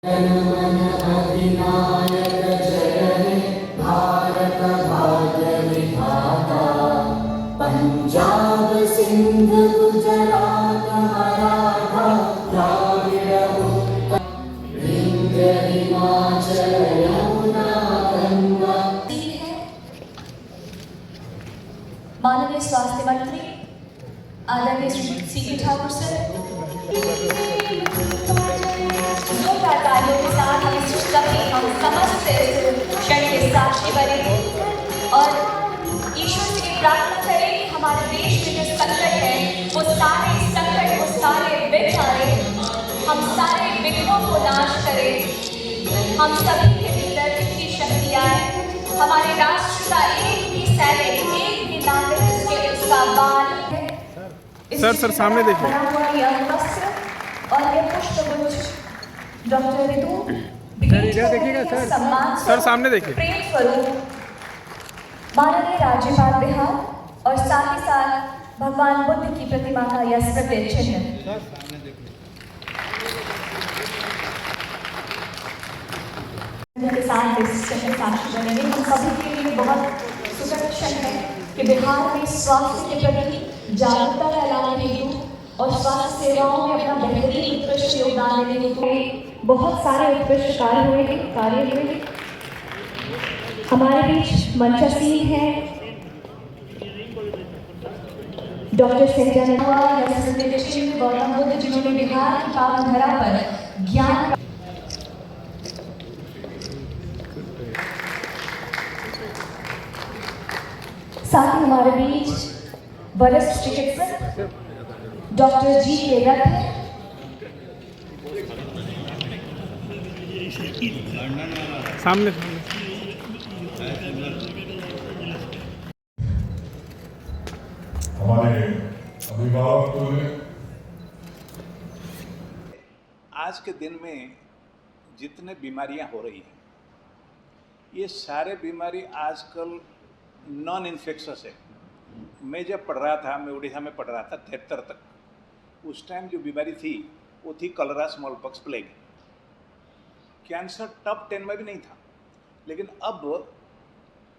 जनमन अधिनायक जय हे भारत भाग्य विधाता। पंजाब सिंध गुजरात मराठा द्राविड़ उत्कल विंध्य हिमाचल यमुना गंगा। माननीय स्वास्थ्य मंत्री आदरणीय श्री सी ठाकुर सर, तालियों के साथ हम समस्त क्षण के साक्षी बने और ईश्वर से प्रार्थना करें कि हमारे देश में जो संकट है वो सारे संकट, वो सारे विघ्न, हम सारे विघ्नों को नाश करें। हम सभी के भीतर इतनी शक्ति आए, हमारे राष्ट्र का एक भी सैनिक, एक भी नागरिक इसके उसका बाल है। सर सामने देखिए। और ये पुष्पगुच्छ डॉक्टर ऋतु देखिएगा सर सामने देखिए। प्रेम स्वरूप माननीय राज्यपाल बिहार और साथ ही साथ भगवान बुद्ध की प्रतिमा का यह स्मृति चिन्ह। के साथ साक्षी बनेंगे। हम सभी के लिए बहुत सुखद क्षण है कि बिहार में स्वास्थ्य के प्रति जागरूकता फैलाने हेतु और स्वास्थ्य सेवाओं में अपना बेहतरीन उत्कृष्ट योगदान देने हेतु बहुत सारे उत्कृष्ट कार्य हुए हैं। हमारे बीच मंचासीन है डॉक्टर सहजानंद गौतम बुद्ध, जिन्होंने बिहार की पावन धरा पर ज्ञान साथ ही हमारे बीच वरिष्ठ चिकित्सक डॉक्टर जी के रथ सामने। हमारे अभिभावक आज के दिन में जितने बीमारियां हो रही हैं, ये सारे बीमारी आजकल नॉन इन्फेक्शस है। मैं जब पढ़ रहा था, मैं उड़ीसा में पढ़ रहा था 73 तक, उस टाइम जो बीमारी थी वो थी कलरा, small pox, plague. Cancer top 10 में भी नहीं था। लेकिन अब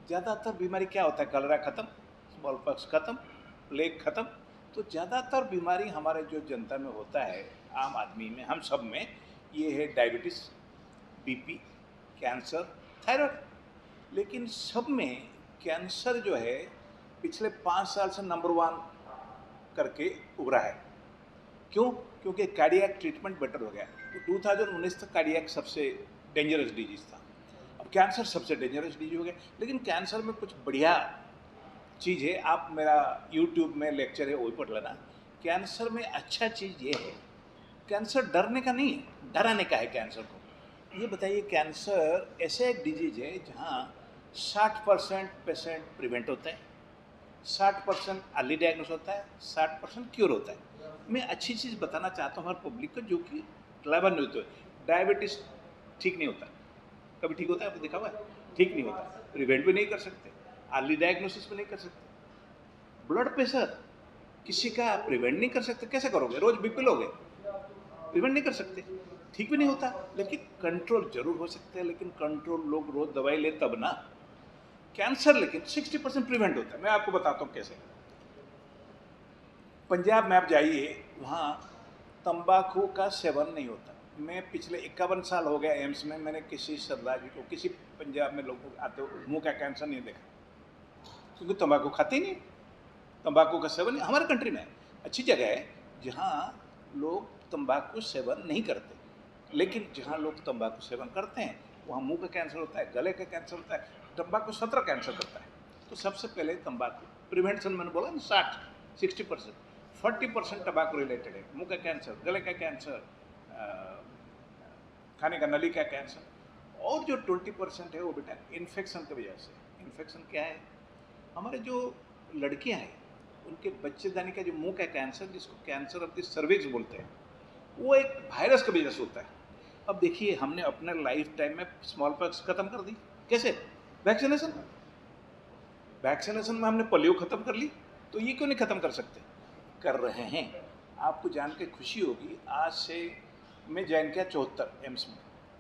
ज़्यादातर बीमारी क्या होता है, कलरा ख़त्म, स्मॉल पॉक्स ख़त्म, प्लेग ख़त्म। तो ज़्यादातर बीमारी हमारे जो जनता में होता है, आम आदमी में, हम सब में, ये है डायबिटीज़, बीपी, कैंसर, थायराइड। लेकिन सब में कैंसर जो है पिछले 5 साल से नंबर 1 करके उभरा है। क्यों? क्योंकि कार्डियक ट्रीटमेंट बेटर हो गया। तो 2019 तक कार्डियक सबसे डेंजरस डिजीज़ था, अब कैंसर सबसे डेंजरस डिजीज हो गया। लेकिन कैंसर में कुछ बढ़िया चीज़ है, आप मेरा यूट्यूब में लेक्चर है वो भी पढ़ लेना। कैंसर में अच्छा चीज़ ये है, कैंसर डरने का नहीं है, डराने का है कैंसर को। ये बताइए, कैंसर ऐसे एक डिजीज है जहाँ 60% पेशेंट प्रिवेंट होता है, 60% अर्ली डायग्नोस होता है, 60% क्योर होता है। मैं अच्छी चीज़ बताना चाहता हूँ हर पब्लिक को, जो कि क्लेवर नहीं होता है। डायबिटीज़ ठीक नहीं होता, कभी ठीक होता है? आपने देखा हुआ है? ठीक नहीं होता, प्रिवेंट भी नहीं कर सकते, अर्ली डायग्नोसिस भी नहीं कर सकते। ब्लड प्रेशर किसी का प्रिवेंट नहीं कर सकते, कैसे करोगे? रोज बीपी लोगे, प्रिवेंट नहीं कर सकते, ठीक भी नहीं होता। लेकिन कंट्रोल जरूर हो सकते हैं, लेकिन कंट्रोल लोग रोज दवाई ले तब ना। कैंसर लेकिन 60% प्रिवेंट होता है। मैं आपको बताता हूँ कैसे। पंजाब में आप जाइए, वहाँ तंबाकू का सेवन नहीं होता। मैं पिछले 51 साल हो गया एम्स में, मैंने किसी सरदार जी को, किसी पंजाब में लोगों आते हो मुंह का कैंसर नहीं देखा, क्योंकि तंबाकू खाते ही नहीं। तंबाकू का सेवन हमारे कंट्री में अच्छी जगह है जहाँ लोग तंबाकू सेवन नहीं करते, लेकिन जहाँ लोग तंबाकू सेवन करते हैं वहाँ मुंह का कैंसर होता है, गले का कैंसर होता है। तंबाकू 17 कैंसर करता है। तो सबसे पहले तंबाकू प्रिवेंशन, मैंने बोला ना 60% 40% तंबाकू रिलेटेड है। मुंह का कैंसर, गले का कैंसर, खाने का नली का कैंसर। और जो 20% है वो बेटा इन्फेक्शन की वजह से। इन्फेक्शन क्या है? हमारे जो लड़कियां हैं उनके बच्चेदानी का जो मुंह का कैंसर, जिसको कैंसर ऑफ द सर्विक्स बोलते हैं, वो एक वायरस की वजह से होता है। अब देखिए, हमने अपने लाइफ टाइम में स्मॉल पॉक्स खत्म कर दी। कैसे? वैक्सीनेशन। वैक्सीनेशन में हमने पोलियो खत्म कर ली, तो ये क्यों नहीं खत्म कर सकते? कर रहे हैं। आपको जान के खुशी होगी, आज से मैं ज्वाइन किया 74 एम्स में,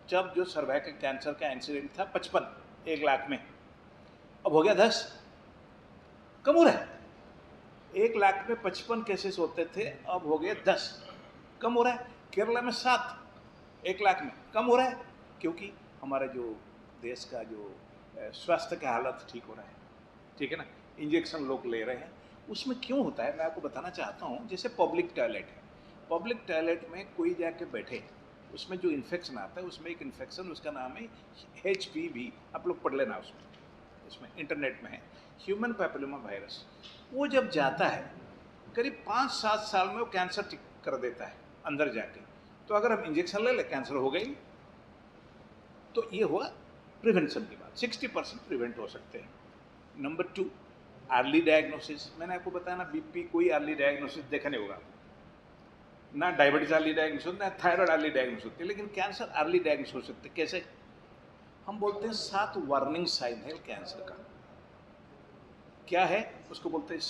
जब जो सर्वाइकल कैंसर का इंसिडेंट था 55 1 लाख में, अब हो गया 10, कम हो रहा है। 1 लाख में 55 केसेस होते थे, अब हो गए 10, कम हो रहा है। केरला में 7 1 लाख में, कम हो रहा है, क्योंकि हमारा जो देश का जो स्वास्थ्य का हालत ठीक हो रहा है, ठीक है ना, इंजेक्शन लोग ले रहे हैं। उसमें क्यों होता है मैं आपको बताना चाहता हूँ। जैसे पब्लिक टॉयलेट है, पब्लिक टॉयलेट में कोई जाके बैठे, उसमें जो इन्फेक्शन आता है, उसमें एक इन्फेक्शन, उसका नाम है HPV, आप लोग पढ़ लेना, उसमें इंटरनेट में है, ह्यूमन पैपिलोमा वायरस। वो जब जाता है करीब 5-7 साल में वो कैंसर ठीक कर देता है अंदर जाके। तो अगर हम इंजेक्शन ले लें, कैंसर हो गई। तो ये हुआ प्रिवेंशन की बात, 60% प्रिवेंट हो सकते हैं। Number 2, early diagnosis. मैंने आपको बताया ना, बीपी कोई अर्ली डायग्नोसिस देखा नहीं होगा, ना डायबिटीज अर्ली डायग्नोसिस, ना थायराइड अर्ली डायग्नोसिस होती है, लेकिन कैंसर अर्ली डायग्नोसिस हो सकते हैं। कैसे? हम बोलते हैं 7 वार्निंग साइन है कैंसर का। क्या है? उसको बोलते हैं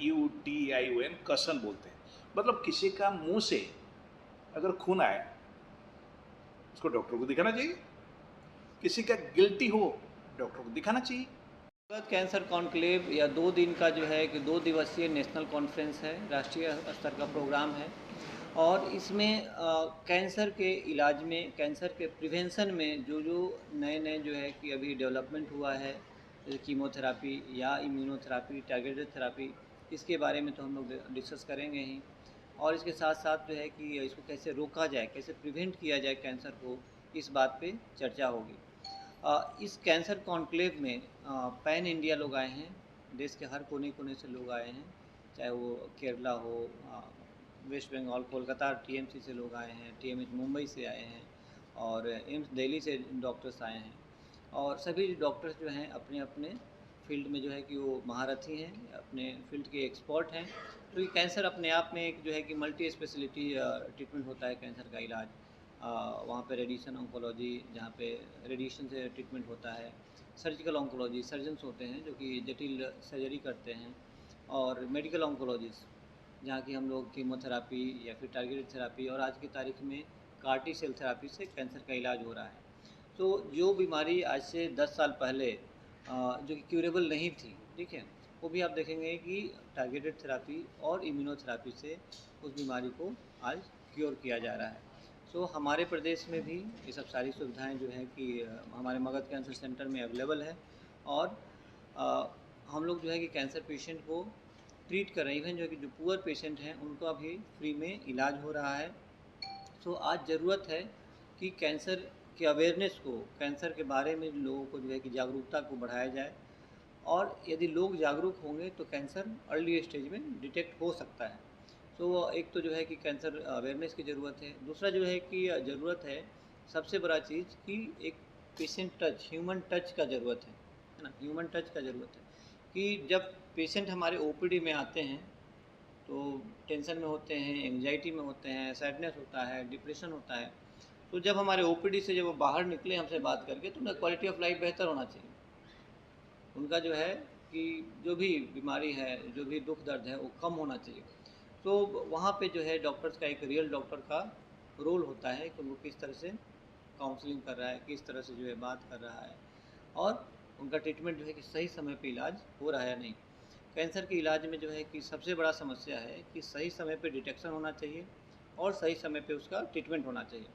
CAUTION, कसन बोलते हैं। मतलब किसी का मुंह से अगर खून आए, उसको डॉक्टर को दिखाना चाहिए। किसी का गिल्टी हो, डॉक्टर को दिखाना चाहिए। कैंसर कॉन्क्लेव या 2 दिन का जो है कि 2 दिवसीय नेशनल कॉन्फ्रेंस है, राष्ट्रीय स्तर का प्रोग्राम है। और इसमें कैंसर के इलाज में, कैंसर के प्रिवेंशन में जो नए जो है कि अभी डेवलपमेंट हुआ है, जैसे कीमोथेरापी या इम्यूनोथेरापी, टारगेटेड थेरापी, इसके बारे में तो हम लोग डिस्कस करेंगे ही। और इसके साथ साथ जो है कि इसको कैसे रोका जाए, कैसे प्रिवेंट किया जाए कैंसर को, इस बात पे चर्चा होगी। इस कैंसर कॉन्क्लेव में पैन इंडिया लोग आए हैं, देश के हर कोने कोने से लोग आए हैं, चाहे वो केरला हो, वेस्ट बंगाल, कोलकाता TMC से लोग आए हैं, TMH मुंबई से आए हैं, और एम्स दिल्ली से डॉक्टर्स आए हैं। और सभी डॉक्टर्स जो हैं अपने अपने फील्ड में जो है कि वो महारथी हैं, अपने फील्ड के एक्सपर्ट हैं। तो ये कैंसर अपने आप में एक जो है कि मल्टी स्पेशलिटी ट्रीटमेंट होता है कैंसर का इलाज। वहाँ पे रेडिएशन ऑन्कोलॉजी, जहाँ पे रेडिएशन से ट्रीटमेंट होता है, सर्जिकल ऑन्कोलॉजी, सर्जन्स होते हैं जो कि जटिल सर्जरी करते हैं, और मेडिकल ऑन्कोलॉजिस्ट, जहाँ की हम लोग कीमोथेरापी या फिर टारगेटेड थेरापी, और आज की तारीख में CAR-T सेल थेरापी से कैंसर का इलाज हो रहा है। तो जो बीमारी आज से 10 साल पहले जो कि क्यूरेबल नहीं थी, ठीक है, वो भी आप देखेंगे कि टारगेटेड थेरापी और इम्यूनोथेरापी से उस बीमारी को आज क्योर किया जा रहा है। तो हमारे प्रदेश में भी ये सब सारी सुविधाएं जो है कि हमारे मगध कैंसर सेंटर में अवेलेबल है। और हम लोग जो है कि कैंसर पेशेंट को ट्रीट कर रहे हैं। इवन जो कि जो पुअर पेशेंट हैं उनका भी फ्री में इलाज हो रहा है। तो आज ज़रूरत है कि कैंसर के अवेयरनेस को, कैंसर के बारे में लोगों को जो है कि जागरूकता को बढ़ाया जाए। और यदि लोग जागरूक होंगे तो कैंसर अर्ली स्टेज में डिटेक्ट हो सकता है। तो एक तो जो है कि कैंसर अवेयरनेस की ज़रूरत है। दूसरा जो है कि ज़रूरत है सबसे बड़ा चीज़ कि एक पेशेंट टच, ह्यूमन टच का ज़रूरत है ना, ह्यूमन टच का ज़रूरत है। कि जब पेशेंट हमारे OPD में आते हैं तो टेंशन में होते हैं, एंग्जाइटी में होते हैं, सैडनेस होता है, डिप्रेशन होता है। तो जब हमारे OPD से जब वो बाहर निकले हमसे बात करके, तो उनका क्वालिटी ऑफ लाइफ बेहतर होना चाहिए। उनका जो है कि जो भी बीमारी है, जो भी दुख दर्द है, वो कम होना चाहिए। तो वहाँ पे जो है डॉक्टर्स का, एक रियल डॉक्टर का रोल होता है कि वो किस तरह से काउंसलिंग कर रहा है, किस तरह से जो है बात कर रहा है, और उनका ट्रीटमेंट जो है कि सही समय पे इलाज हो रहा है या नहीं। कैंसर के इलाज में जो है कि सबसे बड़ा समस्या है कि सही समय पे डिटेक्शन होना चाहिए और सही समय पे उसका ट्रीटमेंट होना चाहिए।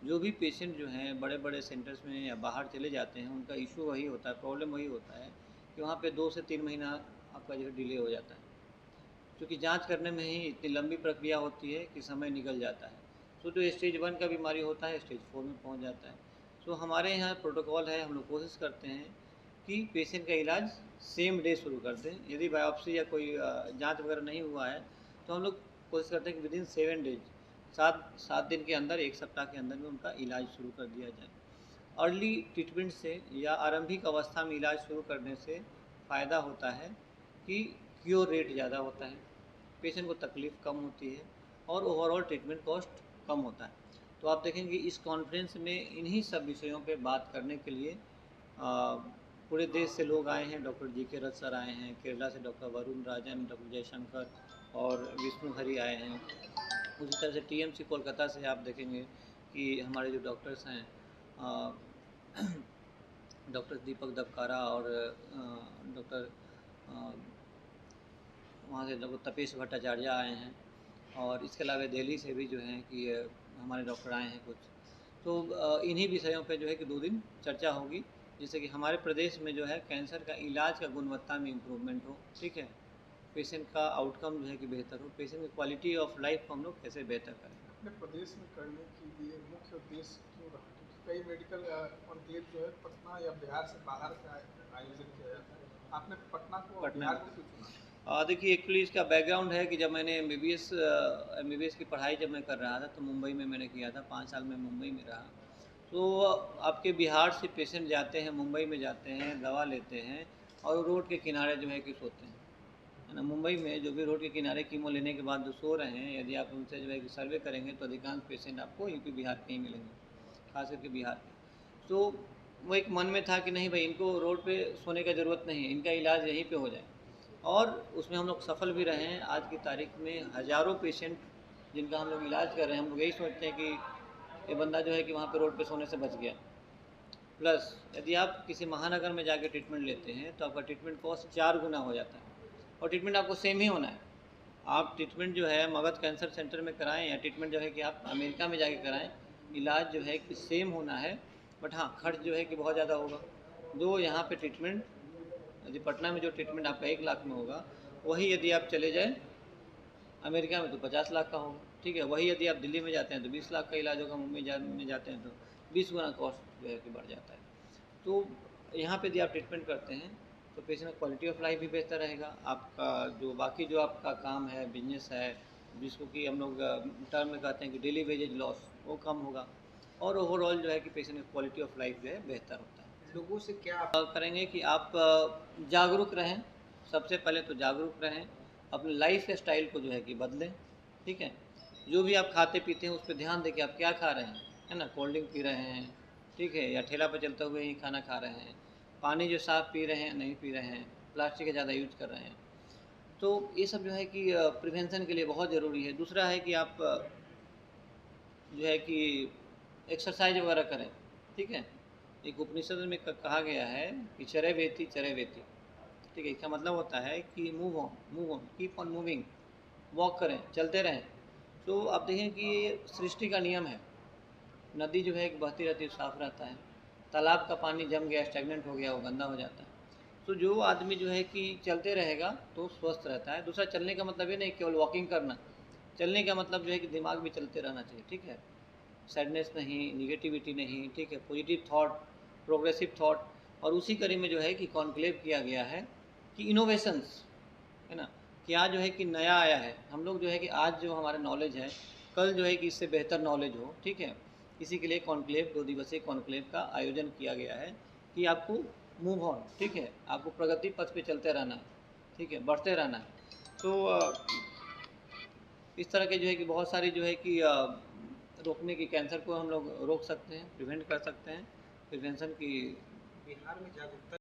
जो भी पेशेंट जो हैं बड़े बड़े सेंटर्स में या बाहर चले जाते हैं, उनका इशू वही होता है, प्रॉब्लम वही होता है कि वहाँ पे 2 से 3 महीना आपका जो है डिले हो जाता है, क्योंकि जांच करने में ही इतनी लंबी प्रक्रिया होती है कि समय निकल जाता है। तो जो स्टेज 1 का बीमारी होता है, स्टेज 4 में पहुँच जाता है। तो हमारे यहाँ प्रोटोकॉल है, हम लोग कोशिश करते हैं कि पेशेंट का इलाज सेम डे शुरू कर दें। यदि बायोप्सी या कोई जांच वगैरह नहीं हुआ है तो हम लोग कोशिश करते हैं कि विदिन 7 डेज, 7 दिन के अंदर, 1 सप्ताह के अंदर में उनका इलाज शुरू कर दिया जाए। अर्ली ट्रीटमेंट से या आरंभिक अवस्था में इलाज शुरू करने से फ़ायदा होता है कि क्योर रेट ज़्यादा होता है, पेशेंट को तकलीफ़ कम होती है और ओवरऑल ट्रीटमेंट कॉस्ट कम होता है। तो आप देखेंगे इस कॉन्फ्रेंस में इन्हीं सब विषयों पे बात करने के लिए पूरे देश से लोग आए हैं। डॉक्टर GK रथ सर आए हैं, केरला से डॉक्टर वरुण राजन, डॉक्टर जयशंकर और विष्णु हरी आए हैं। उसी तरह से TMC कोलकाता से आप देखेंगे कि हमारे जो डॉक्टर्स हैं डॉक्टर दीपक दबकारा और डॉक्टर वहाँ से डॉक्टर तपेश भट्टाचार्य आए हैं, और इसके अलावा दिल्ली से भी जो हैं कि हमारे डॉक्टर आए हैं कुछ। तो इन्हीं विषयों पे जो है कि 2 दिन चर्चा होगी, जिससे कि हमारे प्रदेश में जो है कैंसर का इलाज का गुणवत्ता में इम्प्रूवमेंट हो, ठीक है, पेशेंट का आउटकम जो है कि बेहतर हो, पेशेंट की क्वालिटी ऑफ लाइफ को हम लोग कैसे बेहतर करें। अपने प्रदेश में करने के लिए मुख्य उद्देश्य क्यों रहा? क्योंकि कई मेडिकल कॉन्क्लेव जो है पटना या बिहार से बाहर का आयोजन किया जाता है, आपने पटना को बिहार को क्यों चुना? देखिए, एक्चुअली इसका बैकग्राउंड है कि जब मैंने एम की पढ़ाई जब मैं कर रहा था तो मुंबई में मैंने किया था, 5 साल में मुंबई में रहा। तो आपके बिहार से पेशेंट जाते हैं, मुंबई में जाते हैं, दवा लेते हैं और रोड के किनारे जो है कि सोते हैं, है ना। मुंबई में जो भी रोड के किनारे कीमो लेने के बाद जो सो रहे हैं, यदि आप उनसे जो है कि सर्वे करेंगे तो अधिकांश पेशेंट आपको यूपी बिहार के ही मिलेंगे, खास करके बिहार के। तो वो एक मन में था कि नहीं भाई, इनको रोड पे सोने का ज़रूरत नहीं है, इनका इलाज यहीं पे हो जाए, और उसमें हम लोग सफल भी रहे हैं। आज की तारीख में हज़ारों पेशेंट जिनका हम लोग इलाज कर रहे हैं, हम लोग यही सोचते हैं कि ये बंदा जो है कि वहाँ पे रोड पे सोने से बच गया। प्लस यदि आप किसी महानगर में जाके ट्रीटमेंट लेते हैं तो आपका ट्रीटमेंट कॉस्ट 4 गुना हो जाता है, और ट्रीटमेंट आपको सेम ही होना है। आप ट्रीटमेंट जो है मगध कैंसर सेंटर में कराएं या ट्रीटमेंट जो है कि आप अमेरिका में जाके कराएं, इलाज जो है कि सेम होना है, बट हाँ, खर्च जो है कि बहुत ज़्यादा होगा। जो यहाँ पे ट्रीटमेंट, यदि पटना में जो ट्रीटमेंट आपका 1 लाख में होगा, वही यदि आप चले जाएँ अमेरिका में तो 50 लाख का होगा, ठीक है। वही यदि आप दिल्ली में जाते हैं तो 20 लाख का इलाज होगा, मुंबई में जाते हैं तो 20 गुना कॉस्ट जो है कि बढ़ जाता है। तो यहाँ पे यदि आप ट्रीटमेंट करते हैं तो पेशेंट का क्वालिटी ऑफ लाइफ भी बेहतर रहेगा, आपका जो बाकी जो आपका काम है, बिजनेस है, जिसको कि हम लोग टर्म में कहते हैं कि डेली वेजेज लॉस, वो कम होगा, और ओवरऑल जो है कि पेशेंट का क्वालिटी ऑफ लाइफ जो है बेहतर होता है। लोगों से क्या आप करेंगे कि आप जागरूक रहें, सबसे पहले तो जागरूक रहें, अपने लाइफ स्टाइल को जो है कि बदलें, ठीक है। जो भी आप खाते पीते हैं उस पर ध्यान दें कि आप क्या खा रहे हैं, है ना। कोल्ड ड्रिंक पी रहे हैं, ठीक है, या ठेला पर चलते हुए ही खाना खा रहे हैं, पानी जो साफ़ पी रहे हैं नहीं पी रहे हैं, प्लास्टिक का ज़्यादा यूज कर रहे हैं। तो ये सब जो है कि प्रिवेंशन के लिए बहुत ज़रूरी है। दूसरा है कि आप जो है कि एक्सरसाइज वगैरह करें, ठीक है। एक उपनिषद में कहा गया है कि चरे वेती, ठीक है। इसका मतलब होता है कि move on, keep on moving, walk करें, चलते रहें। तो आप देखें कि ये सृष्टि का नियम है। नदी जो है कि बहती रहती है, साफ़ रहता है, तालाब का पानी जम गया, स्टेगनेंट हो गया, वो गंदा हो जाता है। तो जो आदमी जो है कि चलते रहेगा तो स्वस्थ रहता है। दूसरा, चलने का मतलब ये नहीं केवल वॉकिंग करना, चलने का मतलब जो है कि दिमाग भी चलते रहना चाहिए, ठीक है। सैडनेस नहीं, निगेटिविटी नहीं, ठीक है, पॉजिटिव थॉट, प्रोग्रेसिव थॉट। और उसी कड़ी में जो है कि कॉन्क्लेव किया गया है कि इनोवेशंस, है ना, क्या जो है कि नया आया है। हम लोग जो है कि आज जो हमारा नॉलेज है, कल जो है कि इससे बेहतर नॉलेज हो, ठीक है। इसी के लिए कॉन्क्लेव, 2 दिवसीय कॉन्क्लेव का आयोजन किया गया है कि आपको मूव ऑन, ठीक है, आपको प्रगति पथ पे चलते रहना है, ठीक है, बढ़ते रहना है। तो इस तरह के जो है कि बहुत सारी जो है कि रोकने की, कैंसर को हम लोग रोक सकते हैं, प्रिवेंट कर सकते हैं। प्रिवेंशन की बिहार में जागरूकता